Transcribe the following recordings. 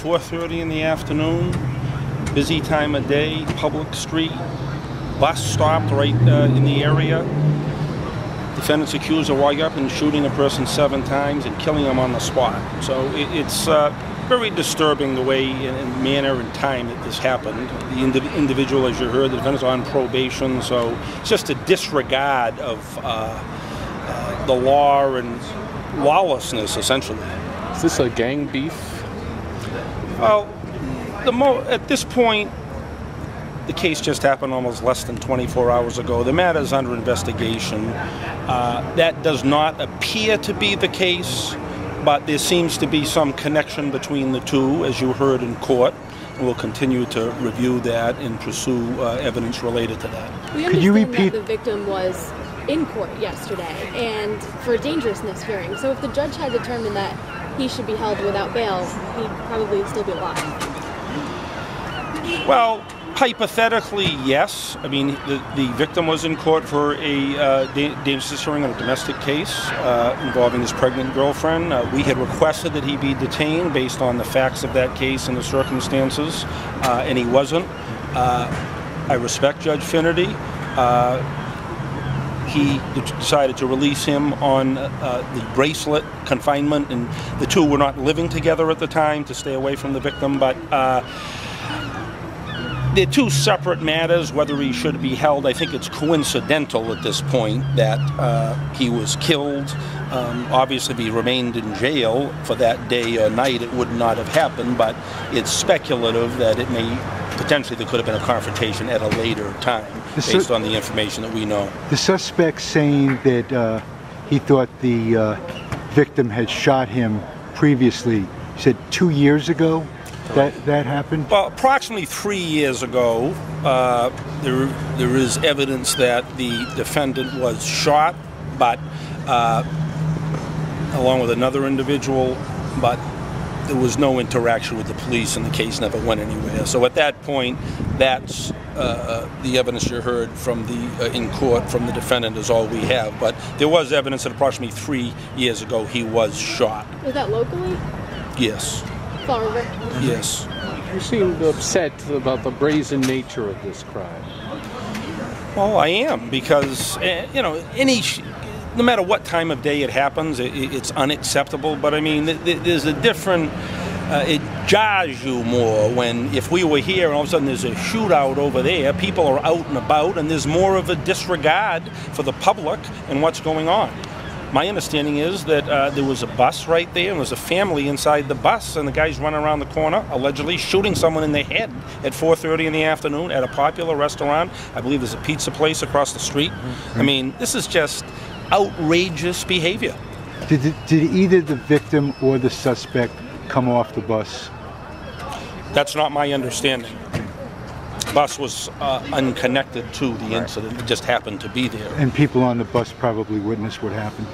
4:30 in the afternoon, busy time of day, public street, bus stopped right in the area. Defendant's accused of walking up and shooting a person 7 times and killing him on the spot. So it's very disturbing the way and manner and time that this happened. The individual, as you heard, the defendant's on probation, so it's just a disregard of the law and lawlessness, essentially. Is this a gang beef? Well, at this point, the case just happened almost less than 24 hours ago. The matter is under investigation. That does not appear to be the case, but there seems to be some connection between the two, as you heard in court. We'll continue to review that and pursue evidence related to that. We understand that the victim was in court yesterday and for a dangerousness hearing. So if the judge had determined that he should be held without bail, he'd probably still be alive. Well, hypothetically, yes. I mean, the victim was in court for a dangerousness hearing on a domestic case involving his pregnant girlfriend. We had requested that he be detained based on the facts of that case and the circumstances, and he wasn't. I respect Judge Finnerty. He decided to release him on the bracelet confinement, and the two were not living together at the time to stay away from the victim, but they're two separate matters. Whether he should be held, I think it's coincidental at this point that he was killed. Obviously, if he remained in jail for that day or night, it would not have happened, but it's speculative that it may potentially there could have been a confrontation at a later time based on the information that we know. The suspect saying that he thought the victim had shot him previously, you said 2 years ago that happened? Well, approximately 3 years ago, there is evidence that the defendant was shot, but along with another individual, but there was no interaction with the police and the case never went anywhere. So at that point, that's the evidence you heard from in court from the defendant is all we have. But there was evidence that approximately 3 years ago he was shot. Was that locally? Yes. Fall River? Yes. You seemed upset about the brazen nature of this crime. Well, I am, because no matter what time of day it happens, it's unacceptable. But I mean, there's a different, it jars you more when, if we were here and all of a sudden there's a shootout over there, people are out and about, and there's more of a disregard for the public and what's going on. My understanding is that there was a bus right there, and there was a family inside the bus, and the guy's running around the corner, allegedly shooting someone in the head at 4:30 in the afternoon at a popular restaurant. I believe there's a pizza place across the street. I mean, this is just outrageous behavior. Did either the victim or the suspect come off the bus? That's not my understanding. The bus was unconnected to the incident. It just happened to be there. And people on the bus probably witnessed what happened?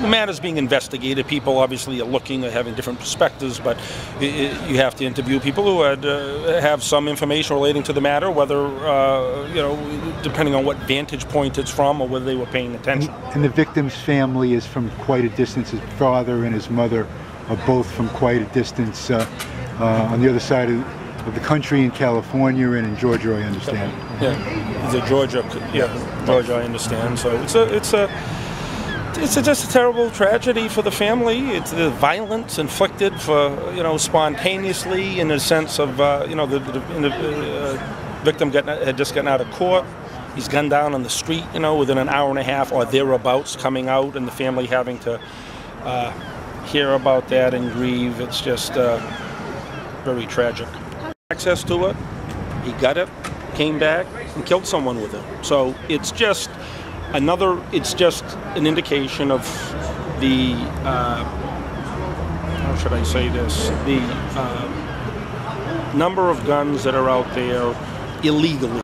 The matter's being investigated. People obviously are looking at having different perspectives, but you have to interview people who have some information relating to the matter, whether, depending on what vantage point it's from or whether they were paying attention. And the victim's family is from quite a distance. His father and his mother are both from quite a distance on the other side of the country, in California and in Georgia, I understand. Yeah, Georgia, I understand. So it's just a terrible tragedy for the family. It's the violence inflicted for, spontaneously, in the sense of, the victim had just gotten out of court. He's gunned down on the street, within an hour and a half or thereabouts, coming out, and the family having to hear about that and grieve. It's just very tragic. Access to it, he got it, came back, and killed someone with it. So it's just an indication of the, how should I say this, the number of guns that are out there illegally.